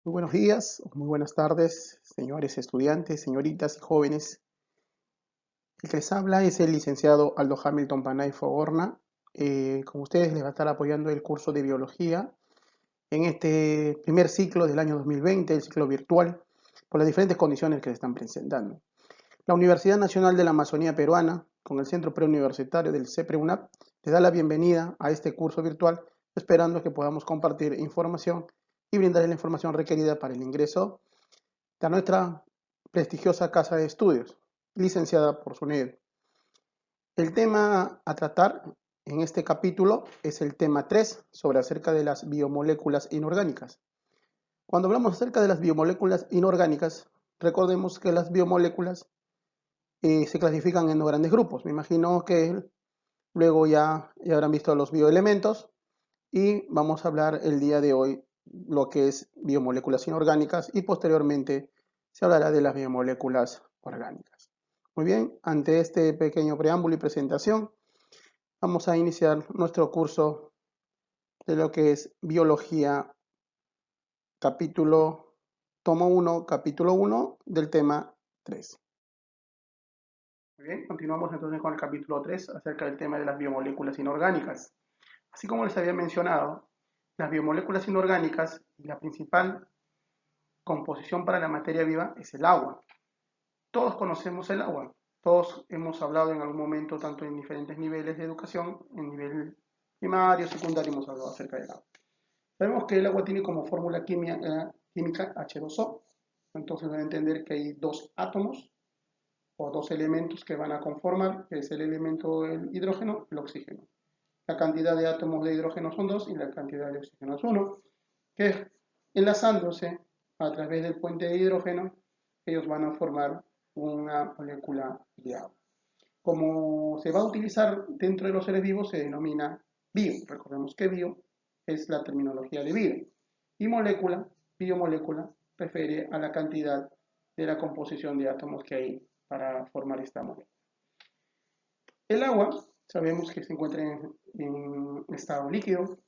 Muy buenos días o muy buenas tardes, señores estudiantes, señoritas y jóvenes. El que les habla es el licenciado Aldo Hamilton Panay Fogorna. Con ustedes les va a estar apoyando el curso de biología en este primer ciclo del año 2020, el ciclo virtual, por las diferentes condiciones que se están presentando. La Universidad Nacional de la Amazonía Peruana, con el Centro Preuniversitario del CEPREUNAP, les da la bienvenida a este curso virtual, esperando que podamos compartir información y brindarles la información requerida para el ingreso de nuestra prestigiosa casa de estudios, licenciada por SUNED. El tema a tratar en este capítulo es el tema 3, sobre acerca de las biomoléculas inorgánicas. Cuando hablamos acerca de las biomoléculas inorgánicas, recordemos que las biomoléculas se clasifican en dos grandes grupos. Me imagino que luego ya habrán visto los bioelementos y vamos a hablar el día de hoy lo que es biomoléculas inorgánicas y posteriormente se hablará de las biomoléculas orgánicas. Muy bien, ante este pequeño preámbulo y presentación, vamos a iniciar nuestro curso de lo que es biología, tomo 1, capítulo 1 del tema 3. Muy bien, continuamos entonces con el capítulo 3 acerca del tema de las biomoléculas inorgánicas. Así como les había mencionado, las biomoléculas inorgánicas y la principal composición para la materia viva es el agua. Todos conocemos el agua, todos hemos hablado en algún momento, tanto en diferentes niveles de educación, en nivel primario, secundario, hemos hablado acerca del agua. Sabemos que el agua tiene como fórmula química H2O, entonces van a entender que hay dos átomos o dos elementos que van a conformar, que es el elemento del hidrógeno y el oxígeno. La cantidad de átomos de hidrógeno son 2 y la cantidad de oxígeno es 1, que enlazándose a través del puente de hidrógeno, ellos van a formar una molécula de agua. Como se va a utilizar dentro de los seres vivos, se denomina bio. Recordemos que bio es la terminología de vida. Y molécula, biomolécula, refiere a la cantidad de la composición de átomos que hay para formar esta molécula. El agua, sabemos que se encuentra en estado líquido,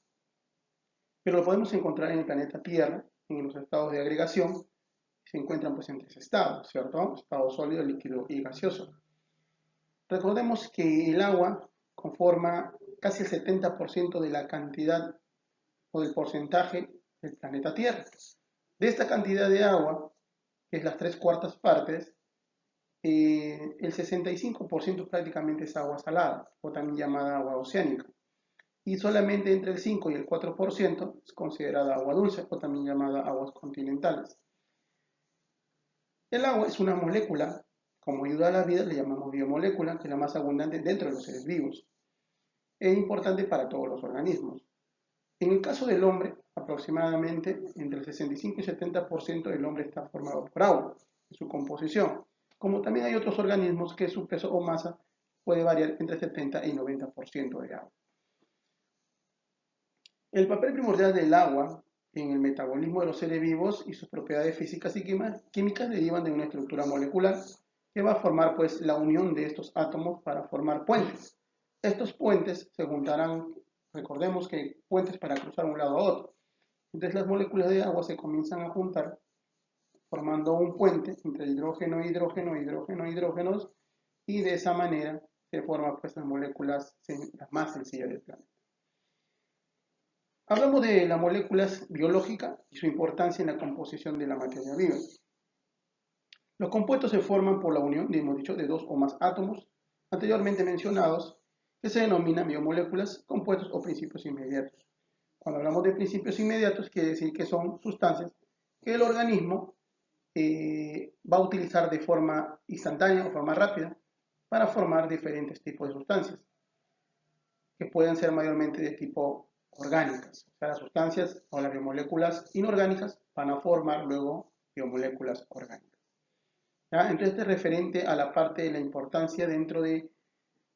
pero lo podemos encontrar en el planeta Tierra, en los estados de agregación, se encuentran pues en tres estados, ¿cierto? Estado sólido, líquido y gaseoso. Recordemos que el agua conforma casi el 70% de la cantidad o del porcentaje del planeta Tierra. De esta cantidad de agua, que es las 3/4 partes, el 65% prácticamente es agua salada, o también llamada agua oceánica. Y solamente entre el 5 y el 4% es considerada agua dulce, o también llamada aguas continentales. El agua es una molécula, como ayuda a la vida, le llamamos biomolécula, que es la más abundante dentro de los seres vivos. Es importante para todos los organismos. En el caso del hombre, aproximadamente entre el 65 y 70% del hombre está formado por agua, en su composición. Como también hay otros organismos que su peso o masa puede variar entre 70 y 90% de agua. El papel primordial del agua en el metabolismo de los seres vivos y sus propiedades físicas y químicas derivan de una estructura molecular que va a formar pues la unión de estos átomos para formar puentes. Estos puentes se juntarán, recordemos que puentes para cruzar un lado a otro. Entonces las moléculas de agua se comienzan a juntar formando un puente entre hidrógeno, hidrógeno, hidrógeno, hidrógenos, y de esa manera se forman pues las moléculas las más sencillas del planeta. Hablamos de la molécula biológica y su importancia en la composición de la materia viva. Los compuestos se forman por la unión, hemos dicho, de dos o más átomos anteriormente mencionados, que se denominan biomoléculas, compuestos o principios inmediatos. Cuando hablamos de principios inmediatos, quiere decir que son sustancias que el organismo va a utilizar de forma instantánea o forma rápida para formar diferentes tipos de sustancias, que pueden ser mayormente de tipo orgánicas. O sea, las sustancias o las biomoléculas inorgánicas van a formar luego biomoléculas orgánicas. ¿Ya? Entonces, este es referente a la parte de la importancia dentro de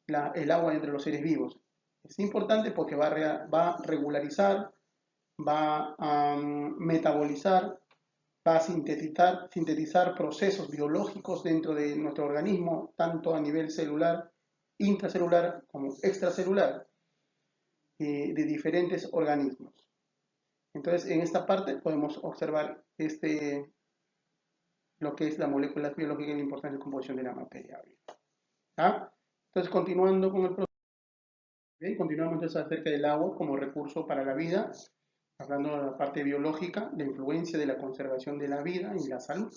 el agua entre los seres vivos. Es importante porque va a regularizar, va a metabolizar, va a sintetizar procesos biológicos dentro de nuestro organismo, tanto a nivel celular, intracelular como extracelular, de diferentes organismos. Entonces, en esta parte podemos observar lo que es la molécula biológica y la importancia de composición de la materia. ¿Ah? Entonces, continuando con el proceso, continuamos entonces acerca del agua como recurso para la vida, hablando de la parte biológica, la influencia de la conservación de la vida y la salud.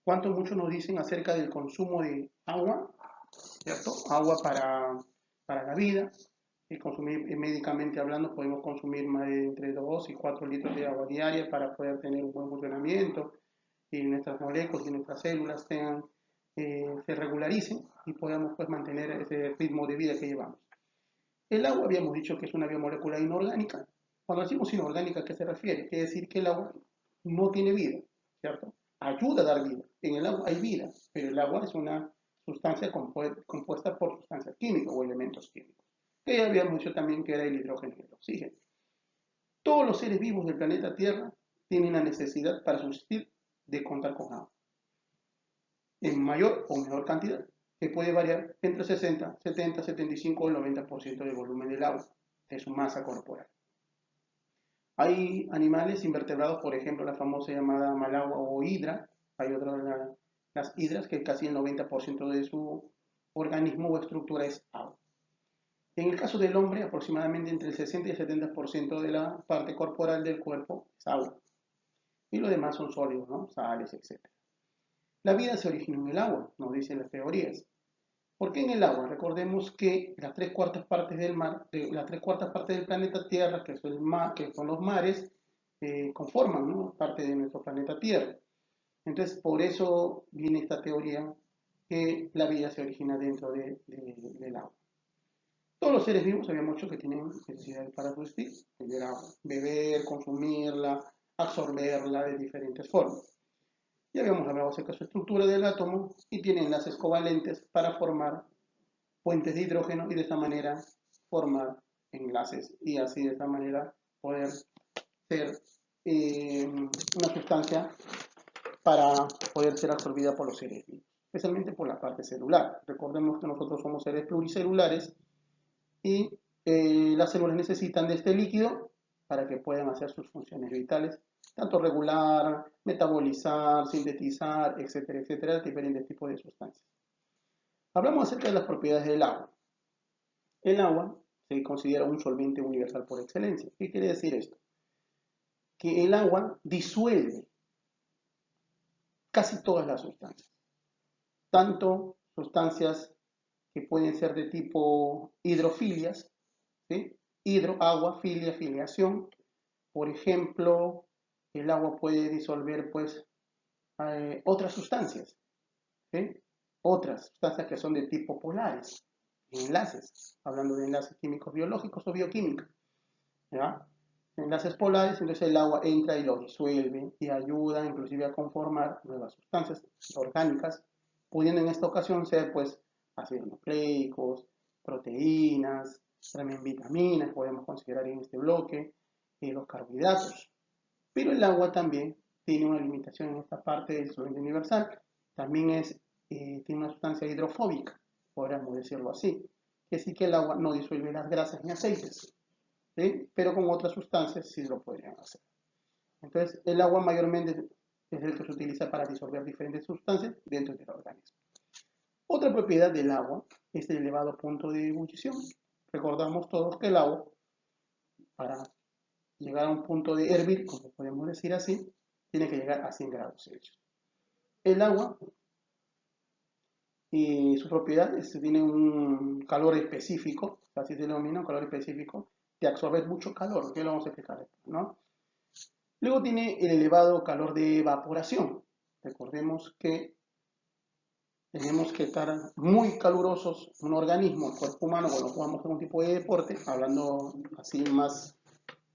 ¿Cuánto mucho nos dicen acerca del consumo de agua? ¿Cierto? Agua para la vida. Y consumir, médicamente hablando, podemos consumir más de entre 2 y 4 litros de agua diaria para poder tener un buen funcionamiento y nuestras moléculas y nuestras células se regularicen y podamos pues, mantener ese ritmo de vida que llevamos. El agua habíamos dicho que es una biomolécula inorgánica. Cuando decimos inorgánica, ¿a qué se refiere? Quiere decir que el agua no tiene vida, ¿cierto? Ayuda a dar vida. En el agua hay vida, pero el agua es una sustancia compuesta por sustancias químicas o elementos químicos. Que ya habíamos dicho también que era el hidrógeno y el oxígeno. Todos los seres vivos del planeta Tierra tienen la necesidad para subsistir de contar con agua, en mayor o menor cantidad, que puede variar entre 60, 70, 75 o el 90% del volumen del agua, de su masa corporal. Hay animales invertebrados, por ejemplo, la famosa llamada malagua o hidra. Hay otras, las hidras, que casi el 90% de su organismo o estructura es agua. En el caso del hombre, aproximadamente entre el 60 y el 70% de la parte corporal del cuerpo es agua. Y lo demás son sólidos, ¿no? Sales, etc. La vida se origina en el agua, nos dicen las teorías. ¿Por qué en el agua? Recordemos que las 3/4 partes del mar, las 3/4 partes del planeta Tierra, que son los mares, conforman, ¿no?, parte de nuestro planeta Tierra. Entonces, por eso viene esta teoría que la vida se origina dentro del agua. Todos los seres vivos habíamos dicho que tienen necesidades para subsistir, beber agua, beber, consumirla, absorberla de diferentes formas. Ya habíamos hablado acerca de su estructura del átomo y tiene enlaces covalentes para formar puentes de hidrógeno y de esta manera formar enlaces y así de esta manera poder ser una sustancia para poder ser absorbida por los seres vivos, especialmente por la parte celular. Recordemos que nosotros somos seres pluricelulares y las células necesitan de este líquido para que puedan hacer sus funciones vitales, tanto regular, metabolizar, sintetizar, etcétera, etcétera, diferentes tipos de sustancias. Hablamos acerca de las propiedades del agua. El agua se considera un solvente universal por excelencia. ¿Qué quiere decir esto? Que el agua disuelve casi todas las sustancias, tanto sustancias que pueden ser de tipo hidrofilias, ¿sí? Hidro, agua, filia, filiación. Por ejemplo, el agua puede disolver pues otras sustancias, ¿sí? Otras sustancias que son de tipo polares, enlaces, hablando de enlaces químicos biológicos o bioquímicos, ¿ya? Enlaces polares, entonces el agua entra y lo disuelve y ayuda inclusive a conformar nuevas sustancias orgánicas, pudiendo en esta ocasión ser pues ácidos nucleicos, proteínas, también vitaminas, podemos considerar en este bloque, los carbohidratos. Pero el agua también tiene una limitación en esta parte del solvente universal, también tiene una sustancia hidrofóbica, podríamos decirlo así, que sí que el agua no disuelve las grasas ni aceites, ¿sí? Pero con otras sustancias sí lo podrían hacer. Entonces, el agua mayormente es el que se utiliza para disolver diferentes sustancias dentro del organismo. Otra propiedad del agua es el elevado punto de ebullición. Recordamos todos que el agua, para llegar a un punto de hervir, como podemos decir así, tiene que llegar a 100 grados Celsius. El agua y su propiedad tiene un calor específico, así se denomina, un calor específico, de absorber mucho calor, que lo vamos a explicar, ¿no? Luego tiene el elevado calor de evaporación. Recordemos que tenemos que estar muy calurosos, un organismo, el cuerpo humano, cuando jugamos algún tipo de deporte, hablando así más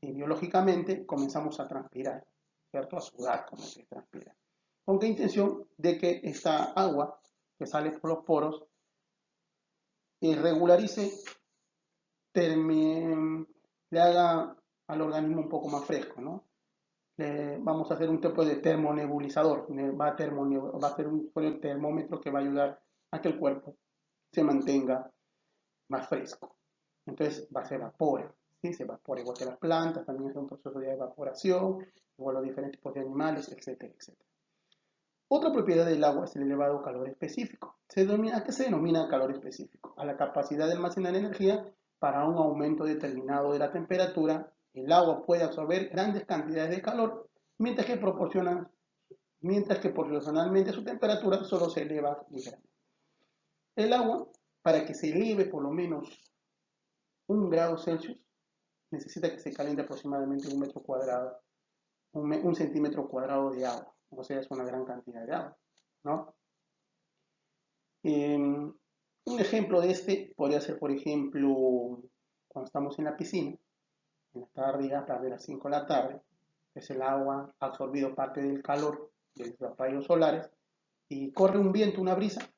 biológicamente, comenzamos a transpirar, ¿cierto? A sudar, como se transpira. ¿Con qué intención? De que esta agua que sale por los poros regularice, le haga al organismo un poco más fresco, ¿no? Vamos a hacer un tipo de termonebulizador, va a ser un termómetro que va a ayudar a que el cuerpo se mantenga más fresco. Entonces se evapora, ¿sí? Se evapora igual que las plantas, también es un proceso de evaporación, igual los diferentes tipos de animales, etcétera, etcétera. Otra propiedad del agua es el elevado calor específico. ¿A qué se denomina calor específico? A la capacidad de almacenar energía para un aumento determinado de la temperatura. El agua puede absorber grandes cantidades de calor, mientras que proporcionalmente su temperatura solo se eleva ligeramente. El agua, para que se eleve por lo menos 1 grado Celsius, necesita que se caliente aproximadamente 1 metro cuadrado, un centímetro cuadrado de agua. O sea, es una gran cantidad de agua, ¿no? Un ejemplo de este podría ser, por ejemplo, cuando estamos en la piscina, en la tarde, a tarde de las 5 de la tarde, es el agua ha absorbido parte del calor de los rayos solares y corre un viento, una brisa,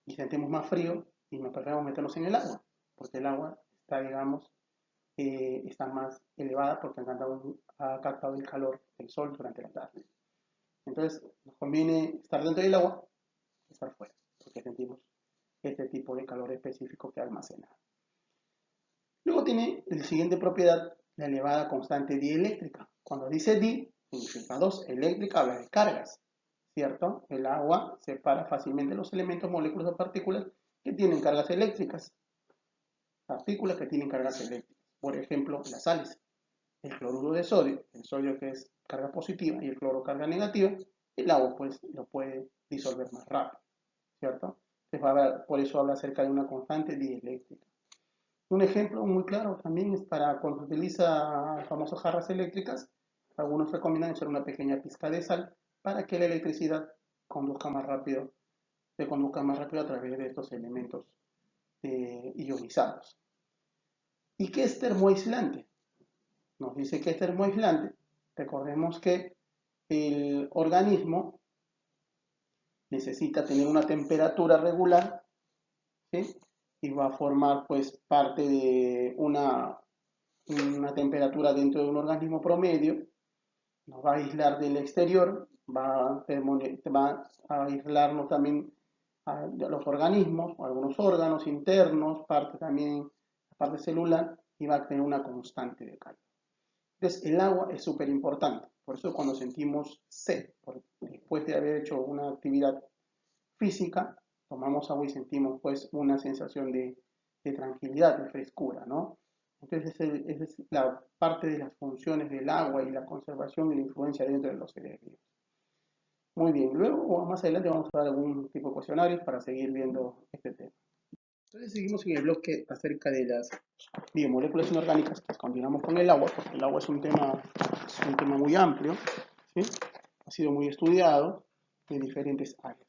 y sentimos más frío y nos preferimos meternos en el agua, porque el agua está, digamos, está más elevada porque ha captado el calor del sol durante la tarde. Entonces, nos conviene estar dentro del agua que estar fuera, porque sentimos este tipo de calor específico que almacena. Luego tiene la siguiente propiedad, la elevada constante dieléctrica. Cuando dice di, significa 2, eléctrica habla de cargas, ¿cierto? El agua separa fácilmente los elementos, moléculas o partículas que tienen cargas eléctricas. Partículas que tienen cargas eléctricas. Por ejemplo, las sales. El cloruro de sodio, el sodio que es carga positiva y el cloro carga negativa, el agua pues lo puede disolver más rápido, ¿cierto? Por eso habla acerca de una constante dieléctrica. Un ejemplo muy claro también es para cuando se utiliza las famosas jarras eléctricas, algunos recomiendan echar una pequeña pizca de sal para que la electricidad se conduzca más rápido a través de estos elementos ionizados. ¿Y qué es termoaislante? Nos dice que es termoaislante. Recordemos que el organismo necesita tener una temperatura regular, ¿sí? Y va a formar pues parte de una temperatura dentro de un organismo promedio, nos va a aislar del exterior, va a aislarnos también a los organismos, algunos órganos internos, parte también, parte celular, y va a tener una constante de calor. Entonces el agua es súper importante, por eso cuando sentimos sed, después de haber hecho una actividad física, tomamos agua y sentimos pues una sensación de tranquilidad, de frescura, ¿no? Entonces esa es la parte de las funciones del agua y la conservación y la influencia dentro de los seres vivos. Muy bien, luego más adelante vamos a dar algún tipo de cuestionarios para seguir viendo este tema. Entonces seguimos en el bloque acerca de las biomoléculas inorgánicas, pues continuamos con el agua, porque el agua es un tema muy amplio, ¿sí? Ha sido muy estudiado en diferentes áreas.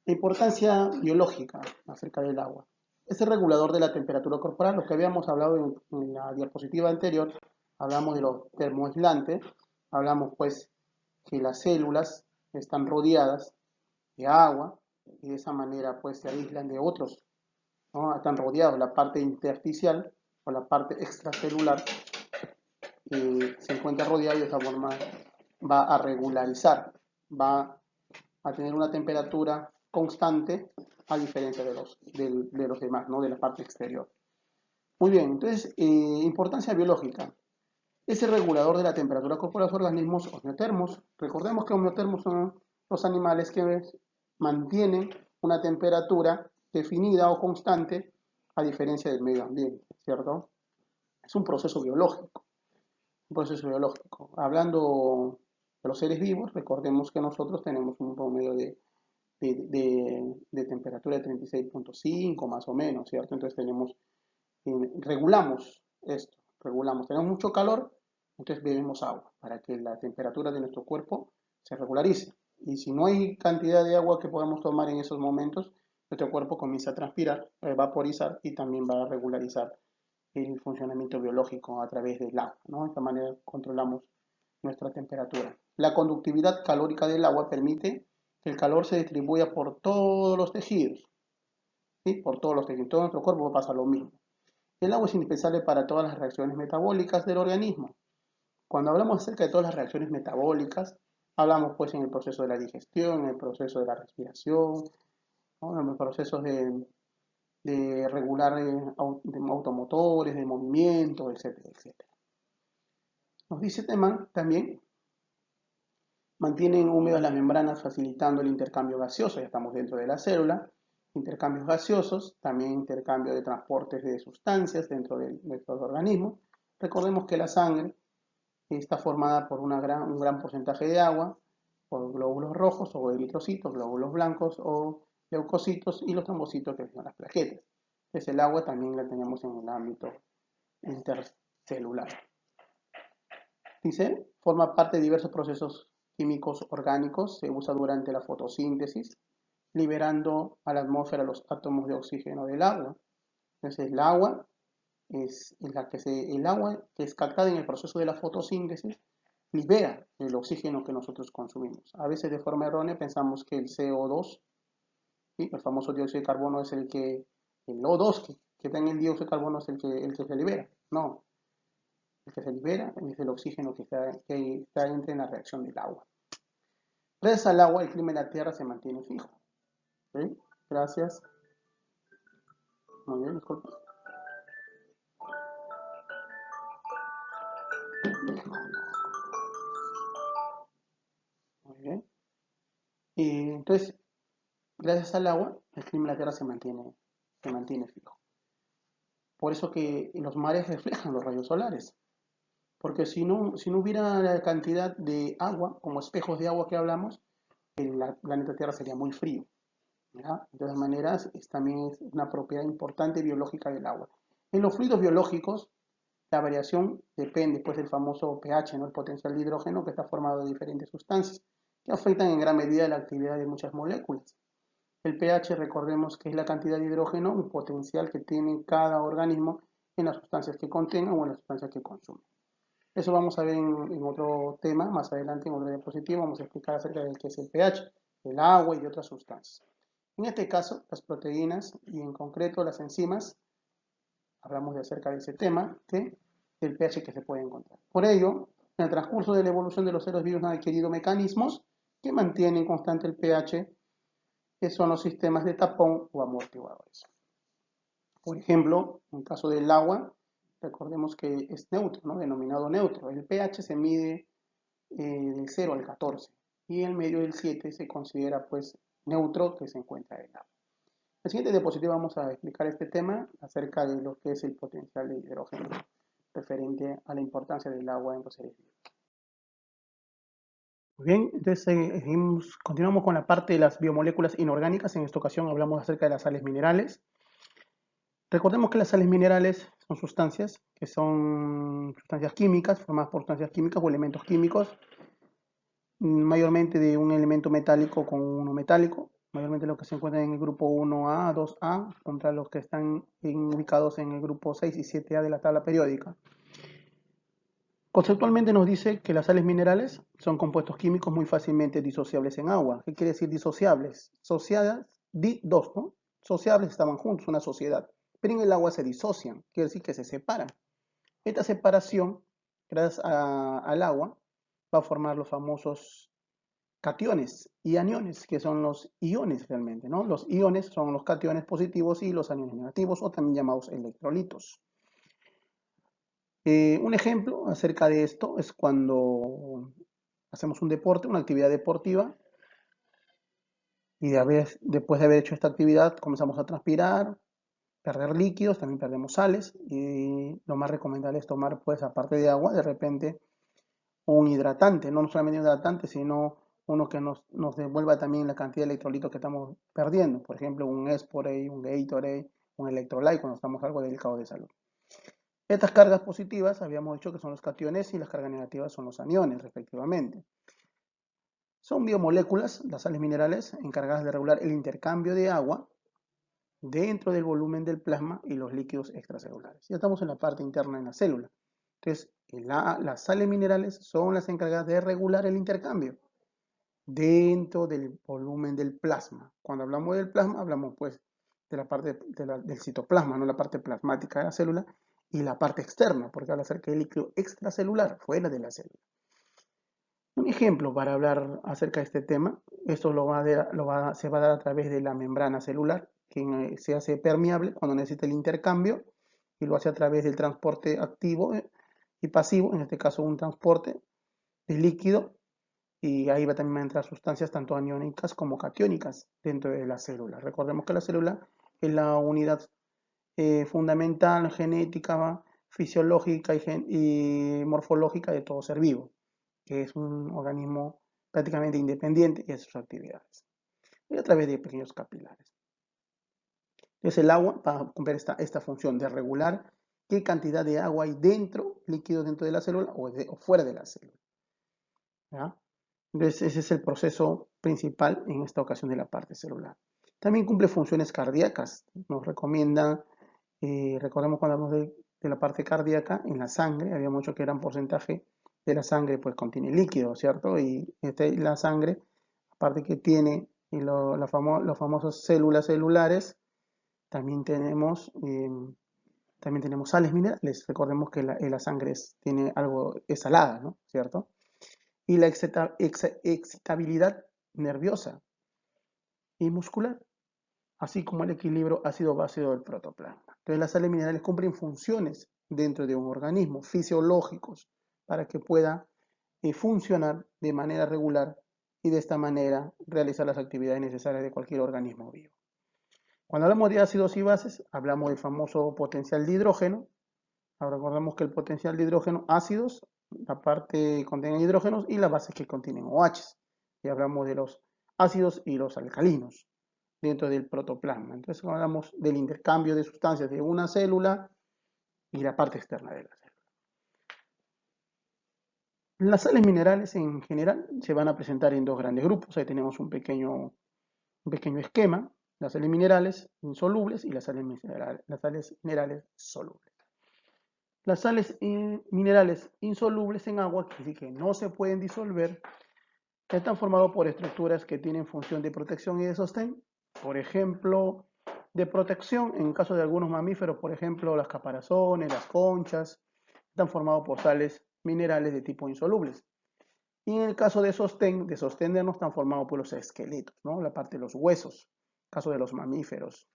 La importancia biológica acerca del agua. Es el regulador de la temperatura corporal, lo que habíamos hablado en la diapositiva anterior, hablamos de los termoaislantes, hablamos pues que las células están rodeadas de agua y de esa manera pues se aíslan de otros, ¿no? Están rodeados, la parte intersticial o la parte extracelular se encuentra rodeada y de esa forma va a regularizar, va a tener una temperatura constante a diferencia de los demás, ¿no? De la parte exterior. Muy bien, entonces, importancia biológica. Es el regulador de la temperatura corporal de los organismos homeotermos. Recordemos que homeotermos son los animales que mantienen una temperatura definida o constante a diferencia del medio ambiente, ¿cierto? Es un proceso biológico. Un proceso biológico. Hablando de los seres vivos, recordemos que nosotros tenemos un promedio de temperatura de 36.5 más o menos, ¿cierto? Entonces regulamos esto, tenemos mucho calor, entonces bebemos agua para que la temperatura de nuestro cuerpo se regularice. Y si no hay cantidad de agua que podamos tomar en esos momentos, nuestro cuerpo comienza a transpirar, a vaporizar y también va a regularizar el funcionamiento biológico a través del agua, ¿no? De esta manera controlamos nuestra temperatura. La conductividad calórica del agua permite que el calor se distribuya por todos los tejidos, ¿sí? Por todos los tejidos. En todo nuestro cuerpo pasa lo mismo. El agua es indispensable para todas las reacciones metabólicas del organismo. Cuando hablamos acerca de todas las reacciones metabólicas, hablamos pues en el proceso de la digestión, en el proceso de la respiración, ¿no? En los procesos de regular de automotores, de movimiento, etcétera, etcétera. Nos dice tema también, mantienen húmedas las membranas facilitando el intercambio gaseoso, ya estamos dentro de la célula, intercambios gaseosos, también intercambio de transportes de sustancias dentro de nuestro organismo. Recordemos que la sangre está formada por un gran porcentaje de agua, por glóbulos rojos o eritrocitos, glóbulos blancos o leucocitos y los trombocitos que son las plaquetas. Entonces el agua también la tenemos en el ámbito intercelular. Dice, forma parte de diversos procesos químicos orgánicos, se usa durante la fotosíntesis, liberando a la atmósfera los átomos de oxígeno del agua. Entonces el agua el agua que es captada en el proceso de la fotosíntesis libera el oxígeno que nosotros consumimos. A veces de forma errónea pensamos que el CO2, ¿sí?, el famoso dióxido de carbono es el O2 que está en el dióxido de carbono es el que se libera. No, el que se libera es el oxígeno que está en la reacción del agua. Gracias al agua, el clima de la Tierra se mantiene fijo. ¿Sí? Gracias. Muy bien, disculpen. Muy bien. Entonces, gracias al agua, el clima de la Tierra se mantiene fijo. Por eso que los mares reflejan los rayos solares. Porque si no hubiera la cantidad de agua, como espejos de agua que hablamos, el planeta Tierra sería muy frío. ¿Ya? De todas maneras, también es una propiedad importante biológica del agua. En los fluidos biológicos, la variación depende pues, del famoso pH, ¿no?, el potencial de hidrógeno, que está formado de diferentes sustancias que afectan en gran medida la actividad de muchas moléculas. El pH, recordemos que es la cantidad de hidrógeno, un potencial que tiene cada organismo en las sustancias que contenga o en las sustancias que consume. Eso vamos a ver en otro tema, más adelante en otra diapositiva, vamos a explicar acerca de qué es el pH, el agua y de otras sustancias. En este caso, las proteínas y en concreto las enzimas, hablamos de acerca de ese tema, ¿sí?, del pH que se puede encontrar. Por ello, en el transcurso de la evolución de los seres vivos han adquirido mecanismos que mantienen constante el pH, que son los sistemas de tapón o amortiguadores. Por ejemplo, en el caso del agua, recordemos que es neutro, ¿no?, denominado neutro. El pH se mide del 0 al 14 y el medio del 7 se considera pues neutro, que se encuentra en el agua. En la siguiente diapositiva vamos a explicar este tema acerca de lo que es el potencial de hidrógeno referente a la importancia del agua en los seres vivos. Muy bien, entonces continuamos con la parte de las biomoléculas inorgánicas. En esta ocasión hablamos acerca de las sales minerales. Recordemos que las sales minerales son sustancias que son sustancias químicas, formadas por sustancias químicas o elementos químicos, mayormente de un elemento metálico con uno metálico, mayormente los que se encuentran en el grupo 1A, 2A, contra los que están ubicados en el grupo 6 y 7A de la tabla periódica. Conceptualmente nos dice que las sales minerales son compuestos químicos muy fácilmente disociables en agua. ¿Qué quiere decir disociables? Sociadas, dos, ¿no? Sociables estaban juntos, una sociedad. Pero en el agua se disocian, quiere decir que se separan. Esta separación, gracias al agua, va a formar los famosos cationes y aniones, que son los iones realmente, ¿no? Los iones son los cationes positivos y los aniones negativos, o también llamados electrolitos. Un ejemplo acerca de esto es cuando hacemos un deporte, una actividad deportiva, y después de haber hecho esta actividad comenzamos a transpirar, perder líquidos, también perdemos sales, y lo más recomendable es tomar, pues, aparte de agua, de repente un hidratante, no solamente un hidratante, sino uno que nos devuelva también la cantidad de electrolitos que estamos perdiendo, por ejemplo, un Esporade, un Gatorade, un Electrolyte, cuando estamos algo delicados de salud. Estas cargas positivas habíamos dicho que son los cationes y las cargas negativas son los aniones, respectivamente. Son biomoléculas, las sales minerales, encargadas de regular el intercambio de agua dentro del volumen del plasma y los líquidos extracelulares. Ya estamos en la parte interna de la célula. Entonces, las sales minerales son las encargadas de regular el intercambio dentro del volumen del plasma. Cuando hablamos del plasma, hablamos pues de la parte del citoplasma, no la parte plasmática de la célula, y la parte externa, porque habla acerca del líquido extracelular, fuera de la célula. Un ejemplo para hablar acerca de este tema, esto se va a dar a través de la membrana celular, que se hace permeable cuando necesita el intercambio y lo hace a través del transporte activo y pasivo, en este caso un transporte de líquido, y ahí también van a entrar sustancias tanto aniónicas como catiónicas dentro de la célula. Recordemos que la célula es la unidad fundamental, genética, fisiológica y morfológica de todo ser vivo, que es un organismo prácticamente independiente y de sus actividades, y a través de pequeños capilares. Entonces el agua va a cumplir esta función de regular qué cantidad de agua hay dentro, líquido dentro de la célula o fuera de la célula. ¿Ya? Entonces ese es el proceso principal en esta ocasión de la parte celular. También cumple funciones cardíacas. Nos recomienda, recordemos cuando hablamos de la parte cardíaca, en la sangre, había mucho que gran porcentaje de la sangre pues contiene líquido, ¿cierto? Y la sangre, aparte que tiene las famosas células celulares, también tenemos sales minerales. Recordemos que la sangre es salada, ¿no? ¿Cierto? Y la excitabilidad nerviosa y muscular, así como el equilibrio ácido-base del protoplasma. Entonces las sales minerales cumplen funciones dentro de un organismo fisiológicos para que pueda funcionar de manera regular y de esta manera realizar las actividades necesarias de cualquier organismo vivo. Cuando hablamos de ácidos y bases, hablamos del famoso potencial de hidrógeno. Ahora recordamos que el potencial de hidrógeno, ácidos, la parte que contiene hidrógenos, y las bases que contienen OH. Y hablamos de los ácidos y los alcalinos dentro del protoplasma. Entonces hablamos del intercambio de sustancias de una célula y la parte externa de la célula. Las sales minerales en general se van a presentar en dos grandes grupos. Ahí tenemos un pequeño esquema: las sales minerales insolubles y las sales minerales solubles. Las sales minerales insolubles en agua, que sí que no se pueden disolver, están formados por estructuras que tienen función de protección y de sostén. Por ejemplo, de protección, en caso de algunos mamíferos, por ejemplo, las caparazones, las conchas, están formados por sales minerales de tipo insolubles. Y en el caso de sostenernos, están formados por los esqueletos, ¿no? La parte de los huesos, en caso de los mamíferos.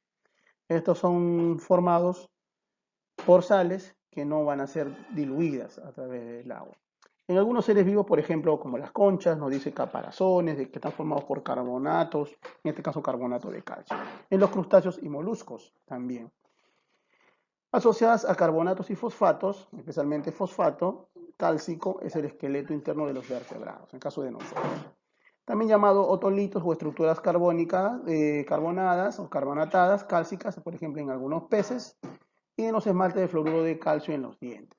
Estos son formados por sales que no van a ser diluidas a través del agua. En algunos seres vivos, por ejemplo, como las conchas, nos dice caparazones, que están formados por carbonatos, en este caso carbonato de calcio. En los crustáceos y moluscos también. Asociadas a carbonatos y fosfatos, especialmente fosfato cálcico, es el esqueleto interno de los vertebrados, en caso de nosotros. También llamado otolitos o estructuras carbónicas, carbonadas o carbonatadas, cálcicas, por ejemplo, en algunos peces, y en los esmaltes de fluoruro de calcio en los dientes.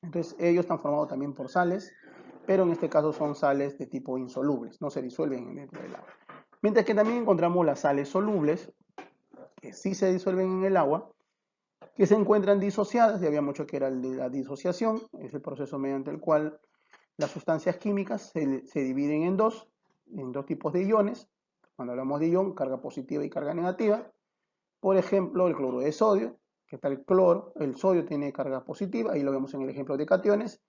Entonces ellos están formados también por sales, pero en este caso son sales de tipo insolubles, no se disuelven dentro del agua. Mientras que también encontramos las sales solubles, que sí se disuelven en el agua, que se encuentran disociadas, y había mucho que era la disociación, es el proceso mediante el cual las sustancias químicas se dividen en dos tipos de iones. Cuando hablamos de ion, carga positiva y carga negativa. Por ejemplo, el cloruro de sodio, que está el cloro, el sodio tiene carga positiva, ahí lo vemos en el ejemplo de cationes,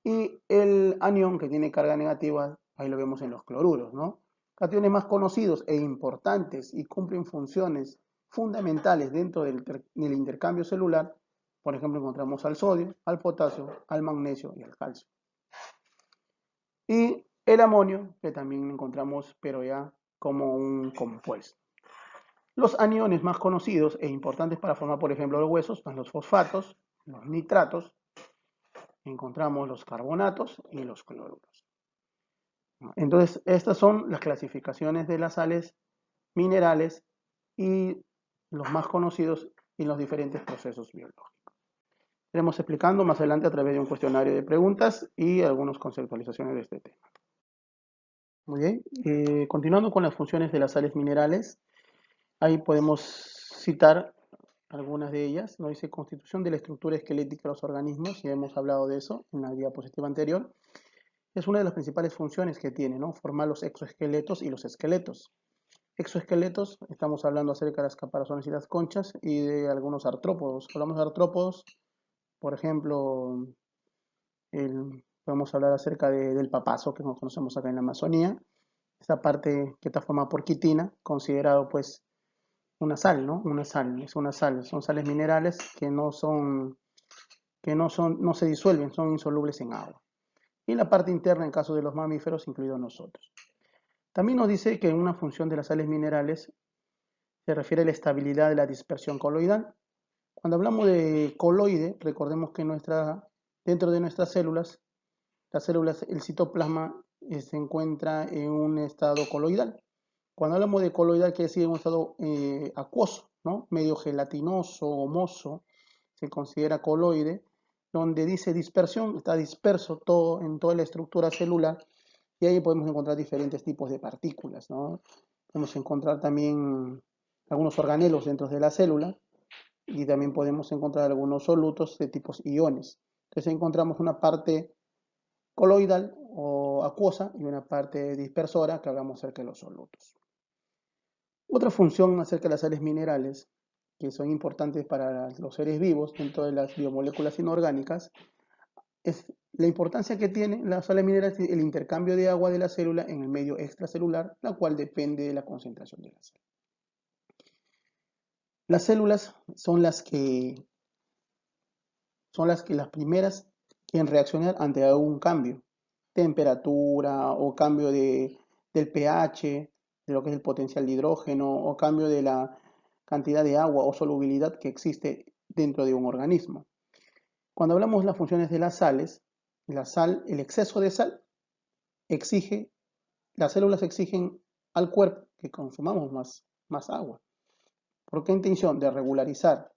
y el anión, que tiene carga negativa, ahí lo vemos en los cloruros, ¿no? Cationes más conocidos e importantes y cumplen funciones fundamentales dentro del intercambio celular. Por ejemplo, encontramos al sodio, al potasio, al magnesio y al calcio. Y el amonio, que también encontramos, pero ya como un compuesto. Los aniones más conocidos e importantes para formar, por ejemplo, los huesos son los fosfatos, los nitratos, encontramos los carbonatos y los cloruros. Entonces, estas son las clasificaciones de las sales minerales y los más conocidos en los diferentes procesos biológicos. Iremos explicando más adelante a través de un cuestionario de preguntas y algunas conceptualizaciones de este tema. Muy bien, continuando con las funciones de las sales minerales, ahí podemos citar algunas de ellas. Nos dice constitución de la estructura esquelética de los organismos, ya hemos hablado de eso en la diapositiva anterior. Es una de las principales funciones que tiene, ¿no? Formar los exoesqueletos y los esqueletos. Exoesqueletos, estamos hablando acerca de las caparazones y las conchas y de algunos artrópodos. Hablamos de artrópodos, por ejemplo, podemos hablar acerca del papazo, que nos conocemos acá en la Amazonía. Esta parte que está formada por quitina, considerado pues una sal, ¿no? Es una sal, son sales minerales no se disuelven, son insolubles en agua. Y la parte interna en caso de los mamíferos, incluidos nosotros. También nos dice que una función de las sales minerales se refiere a la estabilidad de la dispersión coloidal. Cuando hablamos de coloide, recordemos que dentro de nuestras células, el citoplasma se encuentra en un estado coloidal. Cuando hablamos de coloidal, quiere decir en un estado acuoso, ¿no? Medio gelatinoso, gomoso, se considera coloide. Donde dice dispersión, está disperso todo en toda la estructura celular y ahí podemos encontrar diferentes tipos de partículas, ¿no? Podemos encontrar también algunos organelos dentro de la célula y también podemos encontrar algunos solutos de tipos iones. Entonces encontramos una parte coloidal o acuosa y una parte dispersora que hablamos acerca de los solutos. Otra función acerca de las sales minerales que son importantes para los seres vivos dentro de las biomoléculas inorgánicas es la importancia que tienen las sales minerales el intercambio de agua de la célula en el medio extracelular, la cual depende de la concentración de la célula. Las células son las primeras en reaccionar ante algún cambio, temperatura o cambio del pH, de lo que es el potencial de hidrógeno o cambio de la cantidad de agua o solubilidad que existe dentro de un organismo. Cuando hablamos de las funciones de las sales, el exceso de sal las células exigen al cuerpo que consumamos más agua. ¿Por qué intención? De regularizar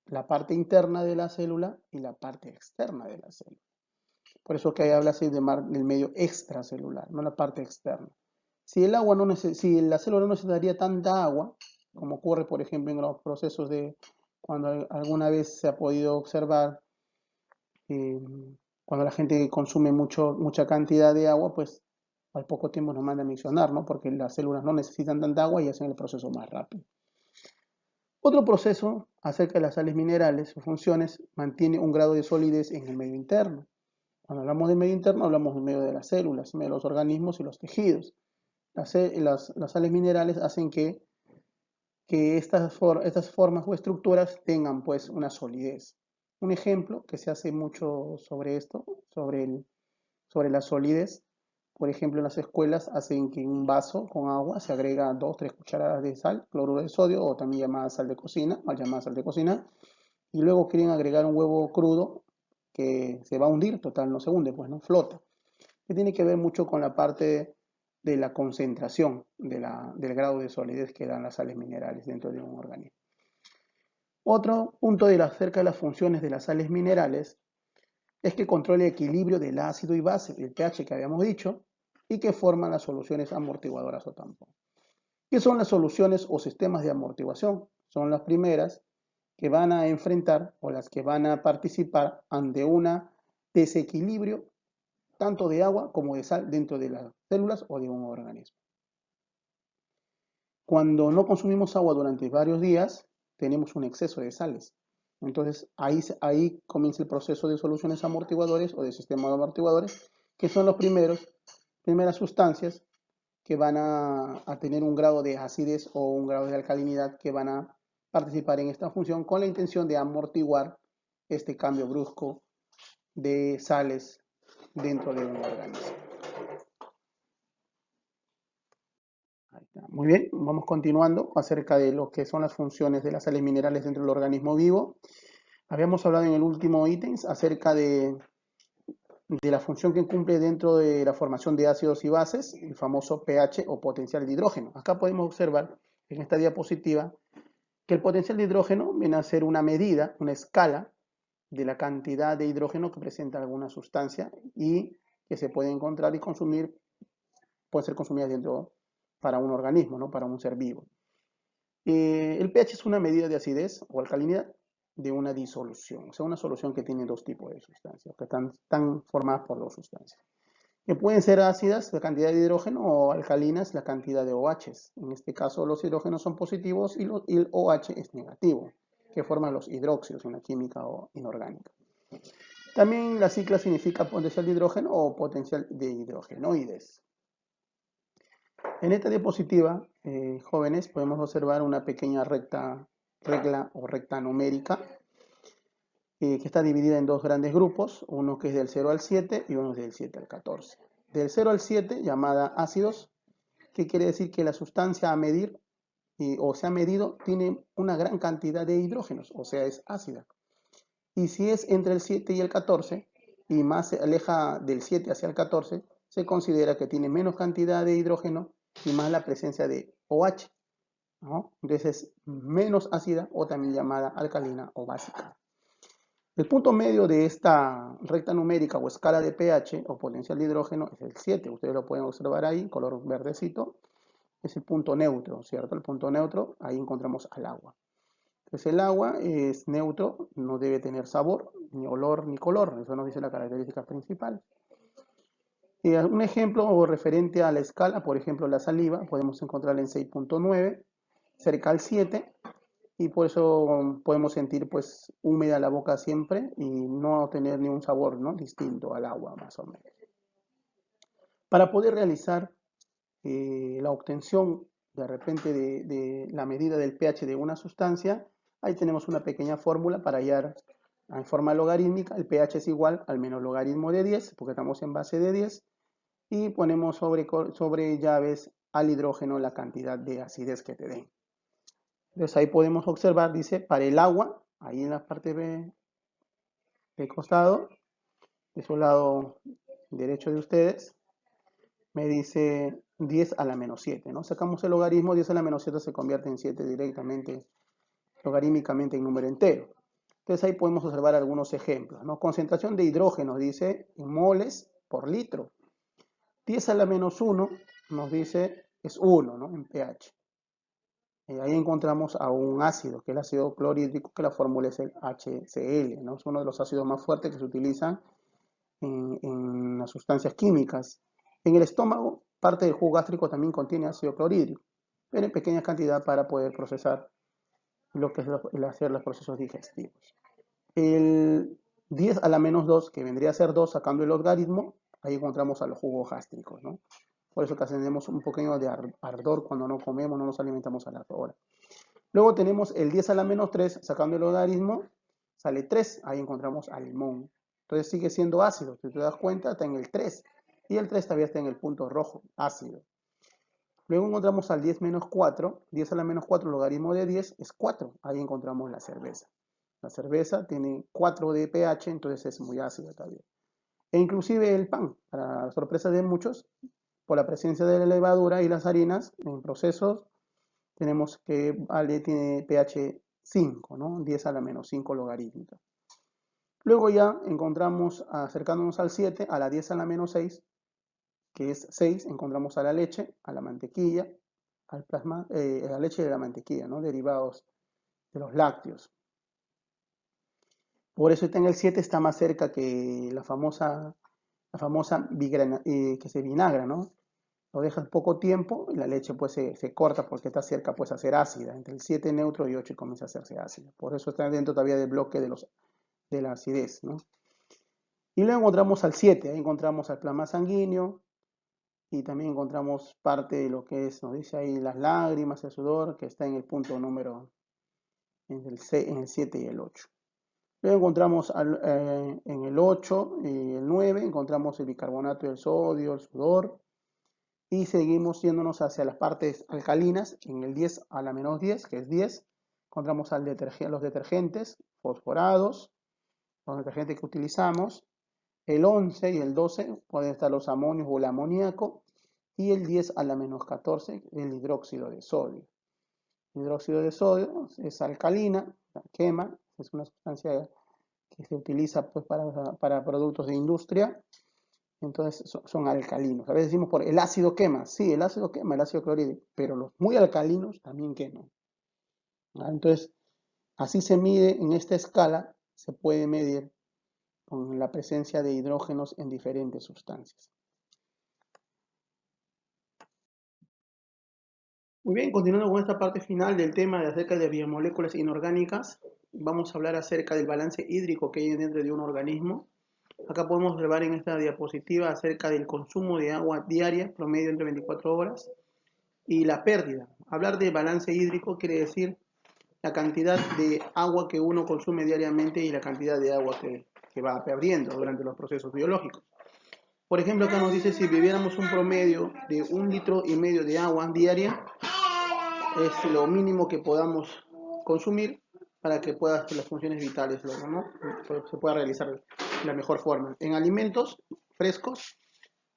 la parte interna de la célula y la parte externa de la célula. Por eso que ahí habla así del medio extracelular, no la parte externa. Si la célula no necesitaría tanta agua, como ocurre por ejemplo en los procesos de cuando alguna vez se ha podido observar, cuando la gente consume mucha cantidad de agua, pues al poco tiempo nos manda a mencionar, ¿no? Porque las células no necesitan tanta agua y hacen el proceso más rápido. Otro proceso acerca de las sales minerales, sus funciones, mantiene un grado de solidez en el medio interno. Cuando hablamos del medio interno, hablamos del medio de las células, medio de los organismos y los tejidos. Las sales minerales hacen que estas formas o estructuras tengan pues una solidez. Un ejemplo que se hace mucho sobre esto, sobre la solidez, por ejemplo en las escuelas hacen que en un vaso con agua se agrega 2-3 cucharadas de sal, cloruro de sodio o también llamada sal de cocina, mal llamada sal de cocina, y luego quieren agregar un huevo crudo que se va a hundir, total no se hunde, pues no flota. Que tiene que ver mucho con la parte de la concentración del grado de solidez que dan las sales minerales dentro de un organismo. Otro punto acerca de las funciones de las sales minerales es que controla el equilibrio del ácido y base, el pH que habíamos dicho, y que forman las soluciones amortiguadoras o tampón. ¿Qué son las soluciones o sistemas de amortiguación? Son las primeras que van a enfrentar o las que van a participar ante un desequilibrio tanto de agua como de sal dentro de las células o de un organismo. Cuando no consumimos agua durante varios días, tenemos un exceso de sales. Entonces ahí comienza el proceso de soluciones amortiguadores o de sistemas amortiguadores, que son las primeras sustancias que van a tener un grado de acidez o un grado de alcalinidad que van a participar en esta función con la intención de amortiguar este cambio brusco de sales dentro de un organismo. Ahí está. Muy bien, vamos continuando acerca de lo que son las funciones de las sales minerales dentro del organismo vivo. Habíamos hablado en el último ítem acerca de la función que cumple dentro de la formación de ácidos y bases, el famoso pH o potencial de hidrógeno. Acá podemos observar en esta diapositiva que el potencial de hidrógeno viene a ser una medida, una escala de la cantidad de hidrógeno que presenta alguna sustancia y que se puede encontrar y consumir, puede ser consumida dentro para un organismo, ¿no? Para un ser vivo. El pH es una medida de acidez o alcalinidad de una disolución, o sea, una solución que tiene dos tipos de sustancias, que están formadas por dos sustancias. Que pueden ser ácidas, la cantidad de hidrógeno, o alcalinas, la cantidad de OHs. En este caso, los hidrógenos son positivos y el OH es negativo, que forman los hidróxidos en la química inorgánica. También la sigla significa potencial de hidrógeno o potencial de hidrogenoides. En esta diapositiva, jóvenes, podemos observar una pequeña regla o recta numérica que está dividida en dos grandes grupos, uno que es del 0 al 7 y uno del 7 al 14. Del 0 al 7, llamada ácidos, que quiere decir que la sustancia a medir o se ha medido tiene una gran cantidad de hidrógenos, o sea, es ácida. Y si es entre el 7 y el 14, y más se aleja del 7 hacia el 14, se considera que tiene menos cantidad de hidrógeno y más la presencia de OH, ¿no? Entonces es menos ácida o también llamada alcalina o básica. El punto medio de esta recta numérica o escala de pH o potencial de hidrógeno es el 7. Ustedes lo pueden observar ahí, color verdecito. Es el punto neutro, ¿cierto? El punto neutro, ahí encontramos al agua. Entonces el agua es neutro, no debe tener sabor, ni olor, ni color. Eso nos dice la característica principal. Un ejemplo referente a la escala, por ejemplo, la saliva, podemos encontrarla en 6.9, cerca al 7, y por eso podemos sentir pues húmeda la boca siempre y no tener ni un sabor, ¿no?, distinto al agua, más o menos. Para poder realizar la obtención de repente de la medida del pH de una sustancia, ahí tenemos una pequeña fórmula para hallar en forma logarítmica. El pH es igual al menos logaritmo de 10, porque estamos en base de 10, y ponemos sobre llaves al hidrógeno la cantidad de acidez que te den. Entonces ahí podemos observar, dice, para el agua, ahí en la parte del costado, de su lado derecho de ustedes, me dice 10 a la menos 7, ¿no? Sacamos el logaritmo, 10 a la menos 7 se convierte en 7 directamente, logarítmicamente en número entero. Entonces ahí podemos observar algunos ejemplos, ¿no? Concentración de hidrógeno, dice, en moles por litro. 10 a la menos 1 nos dice, es 1, ¿no?, en pH. Ahí encontramos a un ácido, que es el ácido clorhídrico, que la fórmula es el HCl, ¿no? Es uno de los ácidos más fuertes que se utilizan en las sustancias químicas. En el estómago, parte del jugo gástrico también contiene ácido clorhídrico, pero en pequeña cantidad para poder procesar lo que es el hacer los procesos digestivos. El 10 a la menos 2, que vendría a ser 2 sacando el logaritmo, ahí encontramos a los jugos gástricos, ¿no? Por eso que tenemos un pequeño de ardor cuando no comemos, no nos alimentamos a la hora. Luego tenemos el 10 a la menos 3, sacando el logaritmo, sale 3, ahí encontramos al limón. Entonces sigue siendo ácido, si te das cuenta, está en el 3, y el 3 todavía está en el punto rojo, ácido. Luego encontramos al 10 menos 4, 10 a la menos 4, logaritmo de 10 es 4, ahí encontramos la cerveza. La cerveza tiene 4 de pH, entonces es muy ácida también. E inclusive el pan, para sorpresa de muchos, por la presencia de la levadura y las harinas en procesos, tenemos que tiene pH 5, ¿no? 10 a la menos 5 logarítmica. Luego ya encontramos, acercándonos al 7, a la 10 a la menos 6, que es 6, encontramos a la leche, a la mantequilla, al plasma, a la leche de la mantequilla, ¿no?, derivados de los lácteos. Por eso está en el 7, está más cerca que la famosa que se vinagra, ¿no? Lo dejas poco tiempo y la leche pues se corta porque está cerca pues a ser ácida. Entre el 7 neutro y 8 comienza a hacerse ácida. Por eso está dentro todavía del bloque de la acidez, ¿no? Y luego encontramos al 7, ahí encontramos al plasma sanguíneo y también encontramos parte de lo que es, nos dice ahí, las lágrimas, el sudor, que está en el punto número, en el 7 y el 8. Luego encontramos en el 8 y el 9, encontramos el bicarbonato del sodio, el sudor, y seguimos yéndonos hacia las partes alcalinas. En el 10 a la menos 10, que es 10, encontramos los detergentes fosforados, los detergentes que utilizamos. El 11 y el 12 pueden estar los amonios o el amoníaco, y el 10 a la menos 14, el hidróxido de sodio. El hidróxido de sodio es alcalina, quema, es una sustancia que se utiliza pues, para productos de industria. Entonces son alcalinos. A veces decimos por el ácido quema. Sí, el ácido quema, el ácido clorhídrico, pero los muy alcalinos también queman. Entonces, así se mide en esta escala, se puede medir con la presencia de hidrógenos en diferentes sustancias. Muy bien, continuando con esta parte final del tema de acerca de biomoléculas inorgánicas, vamos a hablar acerca del balance hídrico que hay dentro de un organismo. Acá podemos observar en esta diapositiva acerca del consumo de agua diaria, promedio entre 24 horas. y la pérdida. Hablar de balance hídrico quiere decir la cantidad de agua que uno consume diariamente y la cantidad de agua que va perdiendo durante los procesos biológicos. Por ejemplo, acá nos dice si viviéramos un promedio de 1,5 litros de agua diaria, es lo mínimo que podamos consumir para que pueda hacer las funciones vitales, ¿no? Se pueda realizar de la mejor forma. En alimentos frescos,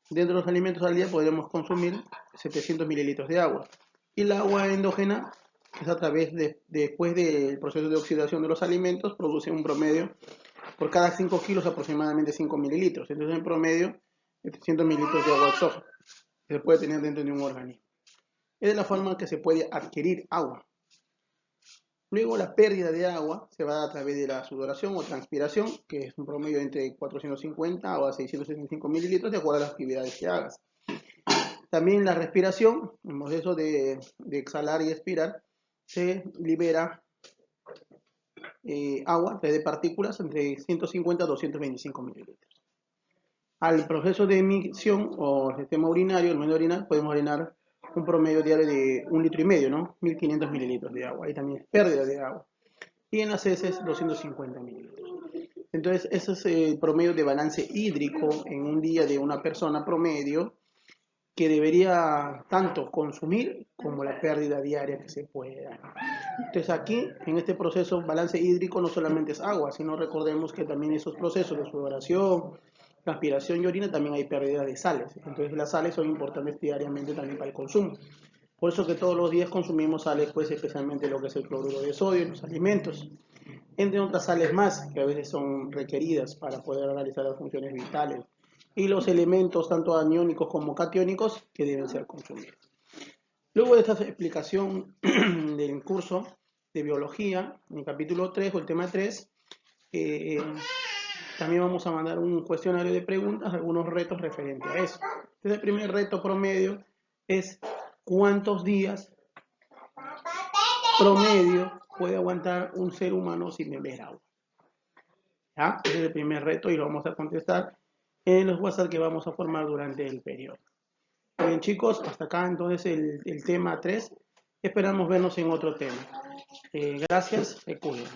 dentro de los alimentos al día podríamos consumir 700 mililitros de agua. Y el agua endógena es a través después del proceso de oxidación de los alimentos, produce un promedio por cada 5 kilos aproximadamente 5 mililitros. Entonces en promedio 700 mililitros de agua exógena que se puede tener dentro de un organismo. Es de la forma en que se puede adquirir agua. Luego la pérdida de agua se va a dar a través de la sudoración o transpiración, que es un promedio entre 450 o a 675 mililitros de acuerdo a las actividades que hagas. También la respiración, en el proceso de exhalar y expirar, se libera agua de partículas entre 150 a 225 mililitros. Al proceso de emisión o el sistema urinario, el medio orinar, podemos orinar un promedio diario de 1,5 litros, ¿no? 1500 mililitros de agua. Ahí también es pérdida de agua. Y en las heces, 250 mililitros. Entonces, ese es el promedio de balance hídrico en un día de una persona promedio que debería tanto consumir como la pérdida diaria que se pueda. Entonces aquí, en este proceso, balance hídrico no solamente es agua, sino recordemos que también esos procesos de sudoración, transpiración y orina también hay pérdida de sales. Entonces las sales son importantes diariamente también para el consumo. Por eso que todos los días consumimos sales, pues especialmente lo que es el cloruro de sodio en los alimentos, entre otras sales más que a veces son requeridas para poder realizar las funciones vitales, y los elementos tanto aniónicos como catiónicos que deben ser consumidos. Luego de esta explicación del curso de biología, en el capítulo 3 o el tema 3, también vamos a mandar un cuestionario de preguntas, algunos retos referentes a eso. Entonces el primer reto promedio es cuántos días promedio puede aguantar un ser humano sin beber agua. ¿Ya? Ese es el primer reto y lo vamos a contestar en los WhatsApp que vamos a formar durante el periodo. Bien chicos, hasta acá entonces el tema 3. Esperamos vernos en otro tema. Gracias, se cuidan.